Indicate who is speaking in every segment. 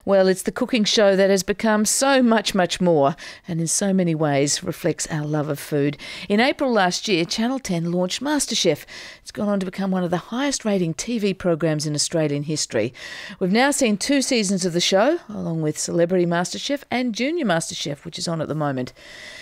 Speaker 1: Well, it's the cooking show that has become so much, much more, and in so many ways reflects our love of food. In April last year, Channel 10 launched MasterChef. It's gone on to become one of the highest rating TV programs in Australian history. We've now seen 2 seasons of the show, along with Celebrity MasterChef and Junior MasterChef, which is on at the moment.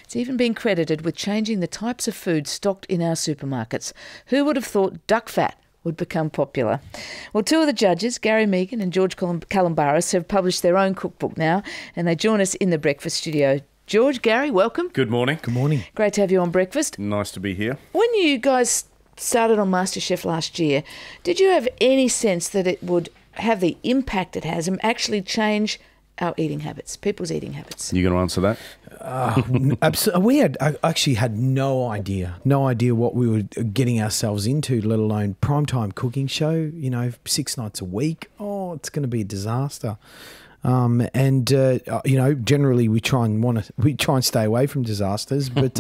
Speaker 1: It's even been credited with changing the types of food stocked in our supermarkets. Who would have thought duck fat would become popular? Well, 2 of the judges, Gary Mehigan and George Calombaris, have published their own cookbook now, and they join us in the breakfast studio. George, Gary, welcome.
Speaker 2: Good morning.
Speaker 3: Good morning.
Speaker 1: Great to have you on breakfast.
Speaker 2: Nice to be here.
Speaker 1: When you guys started on MasterChef last year, did you have any sense that it would have the impact it has and actually change our eating habits, people's eating habits?
Speaker 2: You going to answer that?
Speaker 3: I actually had no idea what we were getting ourselves into, let alone primetime cooking show, 6 nights a week. Oh, it's going to be a disaster. Generally we try and stay away from disasters, but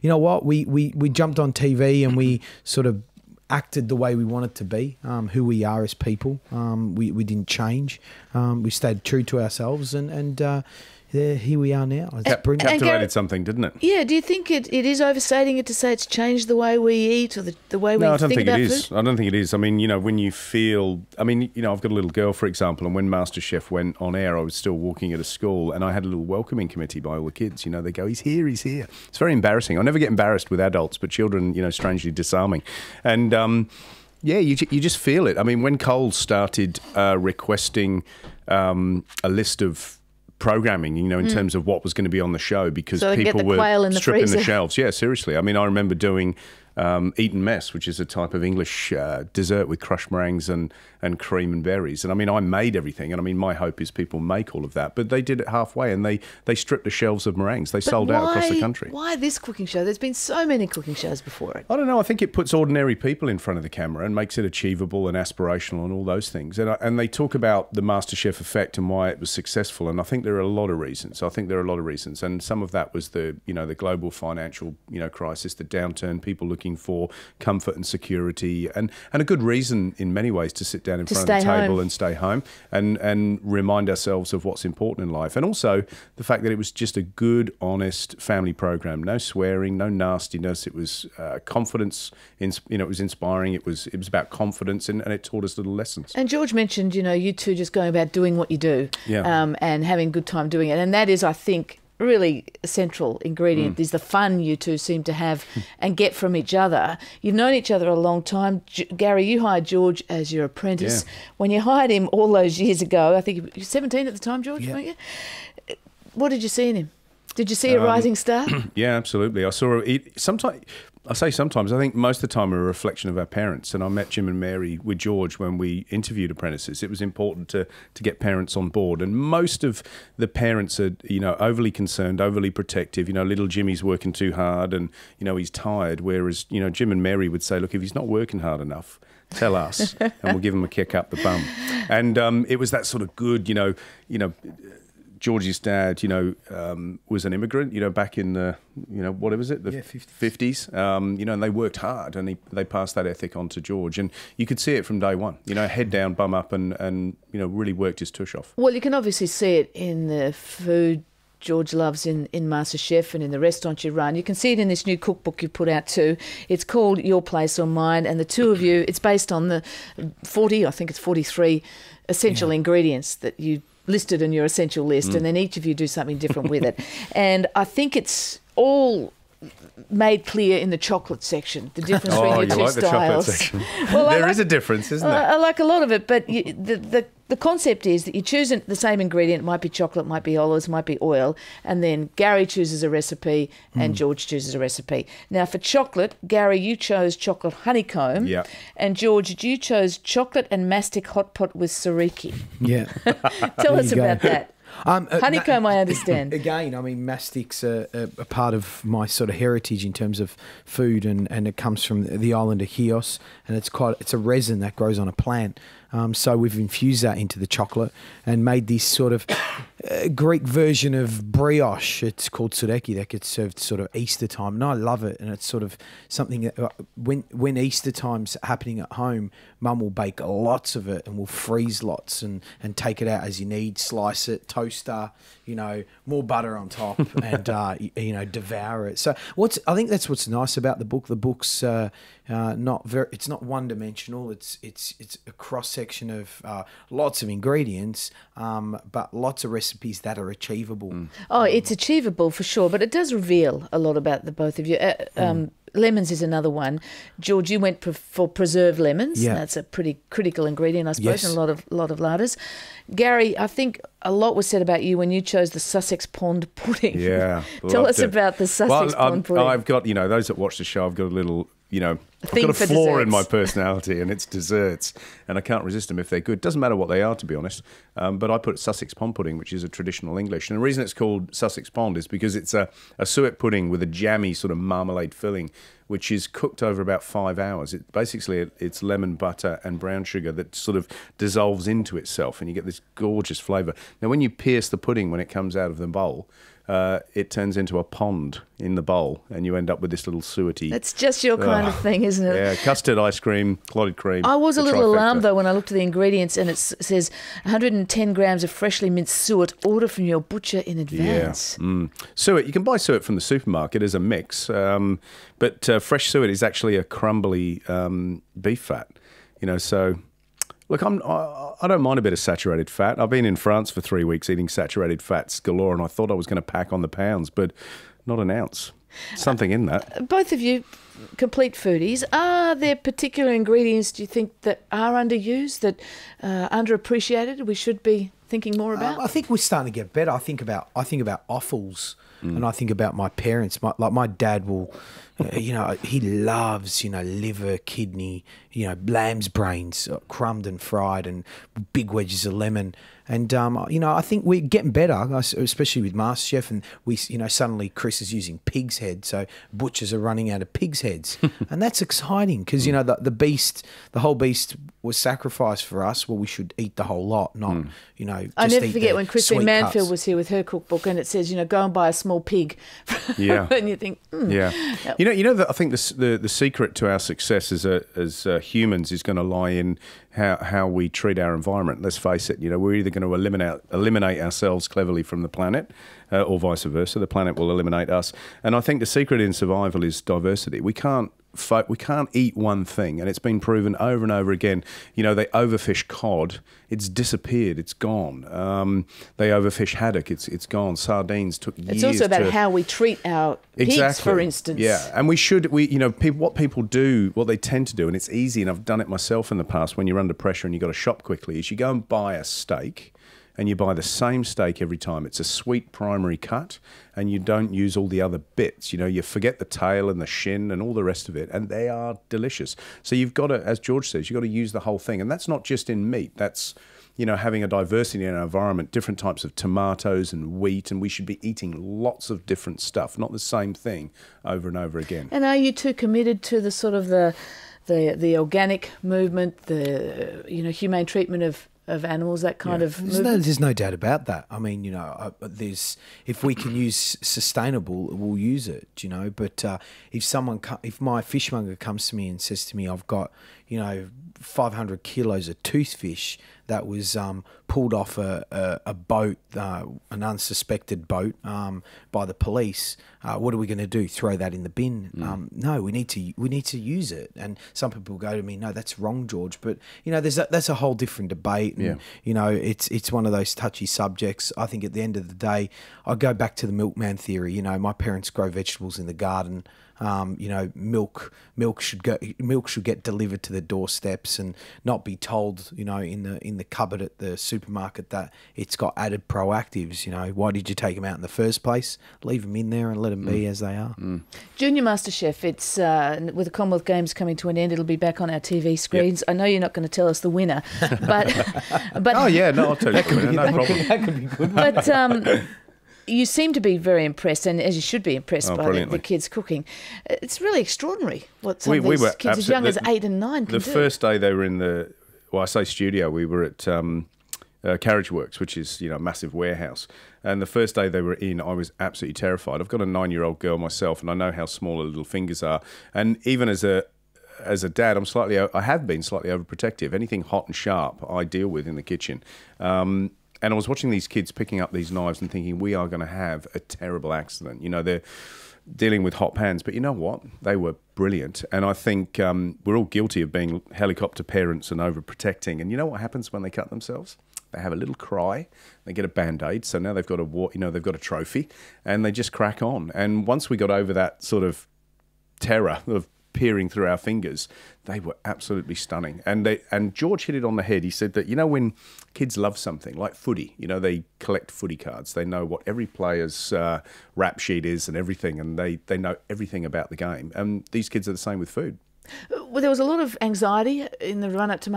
Speaker 3: you know what? We jumped on TV and we sort of acted the way we wanted to be, who we are as people. We didn't change. We stayed true to ourselves, and here we are now.
Speaker 2: Captivated something, didn't it?
Speaker 1: Yeah. Do you think it is overstating it to say it's changed the way we eat or the way we think about food? No, I don't think it is.
Speaker 2: I don't think it is. I mean, when you feel... I mean, I've got a little girl, for example, and when MasterChef went on air, I was still working at a school, and I had a little welcoming committee by all the kids. They go, he's here, he's here. It's very embarrassing. I never get embarrassed with adults, but children, strangely disarming. And... yeah, you just feel it. I mean, when Coles started requesting a list of programming, in terms of what was going to be on the show, because people were stripping the shelves. Yeah, seriously. I mean, I remember doing Eton Mess, which is a type of English dessert with crushed meringues and cream and berries. And I mean, I made everything. And I mean, my hope is people make all of that. But they did it halfway, and they stripped the shelves of meringues. They sold out across the country.
Speaker 1: Why this cooking show? There's been so many cooking shows before it.
Speaker 2: I don't know. I think it puts ordinary people in front of the camera and makes it achievable and aspirational and all those things. And they talk about the MasterChef effect and why it was successful. And I think there are a lot of reasons. And some of that was the global financial, crisis, the downturn, people looking for comfort and security, and a good reason in many ways to sit down in front of the table and stay home and remind ourselves of what's important in life. And also the fact that it was just a good, honest family program. No swearing, no nastiness. It was confidence. It was inspiring. It was about confidence, and it taught us little lessons.
Speaker 1: And George mentioned, you two just going about doing what you do, and having a good time doing it. And that is, I think, really a central ingredient is the fun you two seem to have and get from each other. You've known each other a long time. Gary, you hired George as your apprentice. Yeah. When you hired him all those years ago, I think you were 17 at the time, George, weren't you? What did you see in him? Did you see a rising star?
Speaker 2: Yeah, absolutely. I saw sometimes. I say sometimes. I think most of the time we're a reflection of our parents. And I met Jim and Mary with George when we interviewed apprentices. It was important to get parents on board. And most of the parents are, overly concerned, overly protective. Little Jimmy's working too hard and, he's tired. Whereas, Jim and Mary would say, look, if he's not working hard enough, tell us and we'll give him a kick up the bum. And it was that sort of good, George's dad, was an immigrant, back in the, what was it? The 50s. And they worked hard, and they passed that ethic on to George. And you could see it from day one, head down, bum up, and really worked his tush off.
Speaker 1: Well, you can obviously see it in the food George loves in MasterChef and in the restaurant you run. You can see it in this new cookbook you put out too. It's called Your Place or Mine, and the two of you, it's based on the 43 essential ingredients that you listed in your essential list, and then each of you do something different with it. And I think it's all made clear in the chocolate section, the difference between your two styles.
Speaker 2: The chocolate section. Well, there is a difference, isn't there?
Speaker 1: I like a lot of it, but the concept is that you choose the same ingredient. It might be chocolate, might be olives, might be oil, and then Gary chooses a recipe and George chooses a recipe. Now, for chocolate, Gary, you chose chocolate honeycomb, and George, you chose chocolate and mastic hot pot with sariki.
Speaker 3: Yeah.
Speaker 1: Tell us about that. Honeycomb, I understand.
Speaker 3: Again, I mean, mastic's a part of my sort of heritage in terms of food, and it comes from the island of Chios, and it's a resin that grows on a plant. So we've infused that into the chocolate and made this sort of Greek version of brioche. It's called soureki that gets served sort of Easter time, and I love it. And it's sort of something that when Easter time's happening at home, Mum will bake lots of it and we'll freeze lots and take it out as you need, slice it, toaster, more butter on top, and devour it. So I think that's what's nice about the book. The book's it's not one dimensional. It's a cross section of lots of ingredients, but lots of recipes that are achievable.
Speaker 1: Oh, it's achievable for sure, but it does reveal a lot about the both of you. Lemons is another one. George, you went for preserved lemons.
Speaker 3: Yeah.
Speaker 1: That's a pretty critical ingredient, I suppose,
Speaker 3: Yes.
Speaker 1: in a lot of larders. Gary, I think a lot was said about you when you chose the Sussex Pond pudding.
Speaker 2: Yeah.
Speaker 1: Tell
Speaker 2: loved
Speaker 1: us
Speaker 2: it.
Speaker 1: about the Sussex Pond pudding.
Speaker 2: I've got, those that watch the show, I've got a little, I've
Speaker 1: thing
Speaker 2: got a
Speaker 1: for
Speaker 2: flaw in
Speaker 1: desserts.
Speaker 2: my personality, and it's desserts, and I can't resist them if they're good. Doesn't matter what they are, to be honest. But I put Sussex Pond pudding, which is a traditional English, and the reason it's called Sussex Pond is because it's a suet pudding with a jammy sort of marmalade filling, which is cooked over about 5 hours. It's lemon, butter, and brown sugar that sort of dissolves into itself, and you get this gorgeous flavour. Now, when you pierce the pudding when it comes out of the bowl, it turns into a pond in the bowl, and you end up with this little suety.
Speaker 1: That's just your kind of thing, isn't it?
Speaker 2: Yeah, custard ice cream, clotted cream.
Speaker 1: I was a
Speaker 2: the
Speaker 1: little
Speaker 2: trifecta.
Speaker 1: alarmed, though, when I looked at the ingredients and it says 110 grams of freshly minced suet. Order from your butcher in advance.
Speaker 2: Yeah. Suet, you can buy suet from the supermarket as a mix, but fresh suet is actually a crumbly beef fat. So look, I don't mind a bit of saturated fat. I've been in France for 3 weeks eating saturated fats galore, and I thought I was going to pack on the pounds, but not an ounce. Something in that.
Speaker 1: Both of you, complete foodies, are there particular ingredients, do you think, that are underused, that underappreciated, we should be thinking more about?
Speaker 3: I think we're starting to get better. I think about offals, and I think about my parents. My dad will, he loves, liver, kidney, lamb's brains, crumbed and fried, and big wedges of lemon. And I think we're getting better, especially with MasterChef. And we, suddenly Chris is using pig's head, so butchers are running out of pig's heads, and that's exciting because the whole beast was sacrificed for us. Well, we should eat the whole lot, not just
Speaker 1: I never
Speaker 3: eat
Speaker 1: forget
Speaker 3: the
Speaker 1: when Christine
Speaker 3: sweet
Speaker 1: Manfield
Speaker 3: cuts.
Speaker 1: was here with her cookbook, and it says, go and buy a small pig.
Speaker 2: Yeah.
Speaker 1: And you think,
Speaker 2: Yeah, I think the secret to our success as humans is going to lie in how we treat our environment. Let's face it, we're either going to eliminate ourselves cleverly from the planet, or vice versa. The planet will eliminate us. And I think the secret in survival is diversity. We can't eat one thing, and it's been proven over and over again. They overfish cod, it's disappeared, it's gone. They overfish haddock, it's gone. Sardines took years.
Speaker 1: it's also about how we treat our pigs, for instance.
Speaker 2: Yeah, and what people do, what they tend to do, and it's easy, and I've done it myself in the past when you're under pressure and you've got to shop quickly, is you go and buy a steak, and you buy the same steak every time. It's a sweet primary cut, and you don't use all the other bits. You forget the tail and the shin and all the rest of it, and they are delicious. So you've got to, as George says, you've got to use the whole thing. And that's not just in meat. That's, having a diversity in our environment, different types of tomatoes and wheat, and we should be eating lots of different stuff, not the same thing over and over again.
Speaker 1: And are you too committed to the sort of the organic movement, the humane treatment of animals, that kind of movement?
Speaker 3: There's no doubt about that. I mean, if we can use sustainable, we'll use it, But if my fishmonger comes to me and says to me, I've got, 500 kilos of toothfish that was pulled off a boat, an unsuspected boat, by the police, what are we going to do? Throw that in the bin? No, we need to use it. And some people go to me, no, that's wrong, George. But that's a whole different debate. And, it's one of those touchy subjects. I think at the end of the day, I go back to the milkman theory. My parents grow vegetables in the garden. Milk should get delivered to the doorsteps and not be told, in the cupboard at the supermarket that it's got added proactives. Why did you take them out in the first place? Leave them in there and let them be as they are.
Speaker 1: Junior MasterChef, it's with the Commonwealth Games coming to an end, it'll be back on our TV screens. Yep. I know you're not going to tell us the winner, but
Speaker 2: oh yeah, no, I'll tell you the winner, no problem.
Speaker 3: That could be good.
Speaker 1: But you seem to be very impressed, and as you should be impressed by the kids cooking. It's really extraordinary what some of these kids as young as 8 and 9 can do.
Speaker 2: The first day they were in the well, I say studio, we were at Carriage Works, which is, you know, a massive warehouse. And the first day they were in, I was absolutely terrified. I've got a 9-year-old girl myself, and I know how small her little fingers are. And even as a dad, I have been slightly overprotective. Anything hot and sharp, I deal with in the kitchen. And I was watching these kids picking up these knives and thinking, we are going to have a terrible accident. You know, they're dealing with hot pans, but you know what? They were brilliant. And I think we're all guilty of being helicopter parents and overprotecting. And you know what happens when they cut themselves? They have a little cry, they get a Band-Aid, so now they've got they've got a trophy, and they just crack on. And once we got over that sort of terror of peering through our fingers, they were absolutely stunning. And George hit it on the head. He said that, you know, when kids love something, like footy, you know, they collect footy cards. They know what every player's rap sheet is and everything, and they know everything about the game. And these kids are the same with food.
Speaker 1: Well, there was a lot of anxiety in the run-up to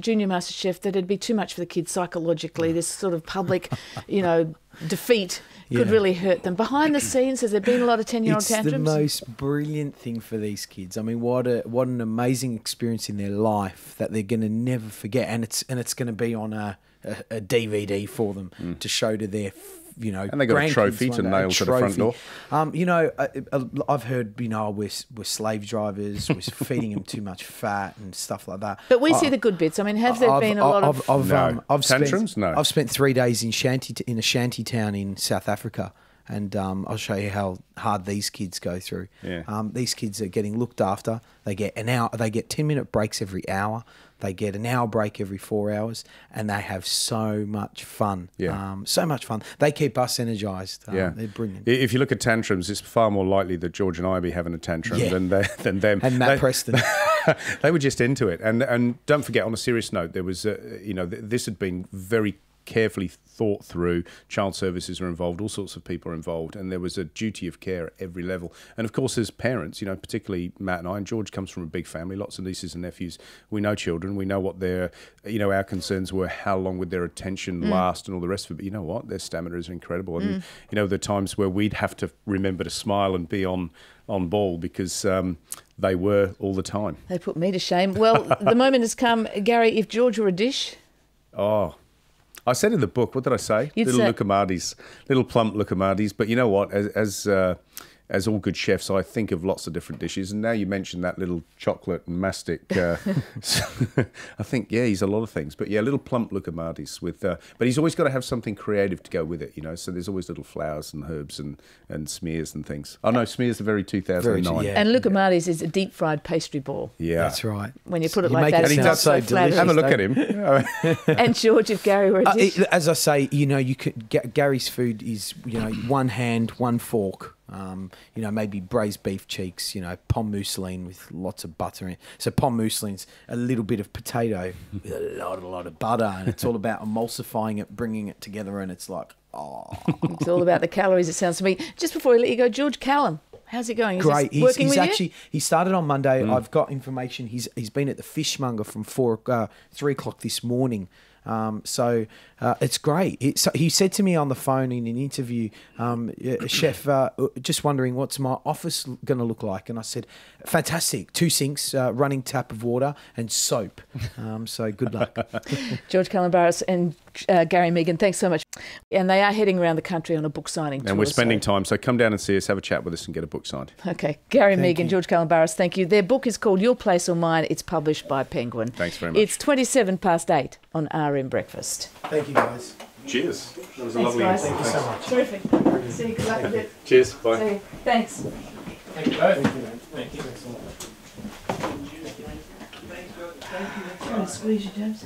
Speaker 1: Junior MasterChef that it'd be too much for the kids psychologically. This sort of public, you know, defeat could really hurt them. Behind the scenes, has there been a lot of 10-year-old tantrums?
Speaker 3: It's the most brilliant thing for these kids. I mean, what an amazing experience in their life that they're going to never forget, and it's going to be on a DVD for them to show to their, you know,
Speaker 2: and they got a trophy to nail to the front door.
Speaker 3: You know, I've heard, you know, we're slave drivers, we're feeding them too much fat and stuff like that.
Speaker 1: But we see the good bits. I mean, have there been a lot of
Speaker 2: tantrums? No.
Speaker 3: I've spent 3 days in a shanty town in South Africa, and I'll show you how hard these kids go through.
Speaker 2: Yeah.
Speaker 3: These kids are getting looked after. They get an hour. They get 10-minute breaks every hour. They get an hour break every 4 hours, and they have so much fun.
Speaker 2: Yeah.
Speaker 3: So much fun. They keep us energised.
Speaker 2: Yeah.
Speaker 3: They're brilliant.
Speaker 2: If you look at tantrums, it's far more likely that George and I be having a tantrum than them.
Speaker 3: And Matt Preston.
Speaker 2: They were just into it. And don't forget, on a serious note, there was, you know, this had been very carefully thought through. Child services are involved, all sorts of people are involved, and there was a duty of care at every level. And of course, as parents, you know, particularly Matt and I, and George comes from a big family, lots of nieces and nephews. We know children, we know what their, you know, our concerns were, how long would their attention last and all the rest of it. But you know what? Their stamina is incredible. And, you know, the times where we'd have to remember to smile and be on ball because they were all the time.
Speaker 1: They put me to shame. Well, the moment has come. Gary, if George were a dish...
Speaker 2: Oh, I said in the book, what did I say? Little lucamatis, little plump lucamatis. But you know what? As all good chefs, I think of lots of different dishes. And now you mentioned that little chocolate and mastic. I think, yeah, he's a lot of things. But yeah, little plump lucamatis with. But he's always got to have something creative to go with it, you know. So there's always little flowers and herbs and smears and things. Oh no, smears are very 2009.
Speaker 1: And lucamatis is a deep fried pastry ball.
Speaker 2: Yeah,
Speaker 3: that's right.
Speaker 1: When you put it like that,
Speaker 2: and he does so
Speaker 1: delicious.
Speaker 2: Have a look at him.
Speaker 1: And George, if Gary were a dish,
Speaker 3: as I say, you know, you could Gary's food is, you know, one hand, one fork. You know, maybe braised beef cheeks, you know, pomme mousseline with lots of butter in it. So pomme mousseline's a little bit of potato with a lot of butter, and it's all about emulsifying it, bringing it together, and it's like, oh.
Speaker 1: It's all about the calories, it sounds to me. Just before we let you go, George Callum, how's it going?
Speaker 3: Great.
Speaker 1: He's actually,
Speaker 3: you? He started on Monday. I've got information. He's been at the fishmonger from 3 o'clock this morning. So it's great. He said to me on the phone in an interview, Chef, just wondering what's my office going to look like? And I said, fantastic. 2 sinks, running tap of water and soap. So good luck.
Speaker 1: George Calombaris and Gary Mehigan, thanks so much. And they are heading around the country on a book signing tour.
Speaker 2: And we're spending time, so come down and see us, have a chat with us and get a book signed.
Speaker 1: Okay. Gary Mehigan, George Calombaris, thank you. Their book is called Your Place or Mine. It's published by Penguin.
Speaker 2: Thanks very much.
Speaker 1: It's 8:27 on RM Breakfast.
Speaker 3: Thank you, guys.
Speaker 2: Cheers. That was a
Speaker 1: Thanks,
Speaker 2: lovely
Speaker 1: guys.
Speaker 2: interview.
Speaker 3: Thank you so much.
Speaker 1: Terrific. See you. Good luck with it.
Speaker 2: Cheers. Bye.
Speaker 1: See you. Thanks.
Speaker 3: Thank you both. Thank you.
Speaker 1: Trying to squeeze you, James.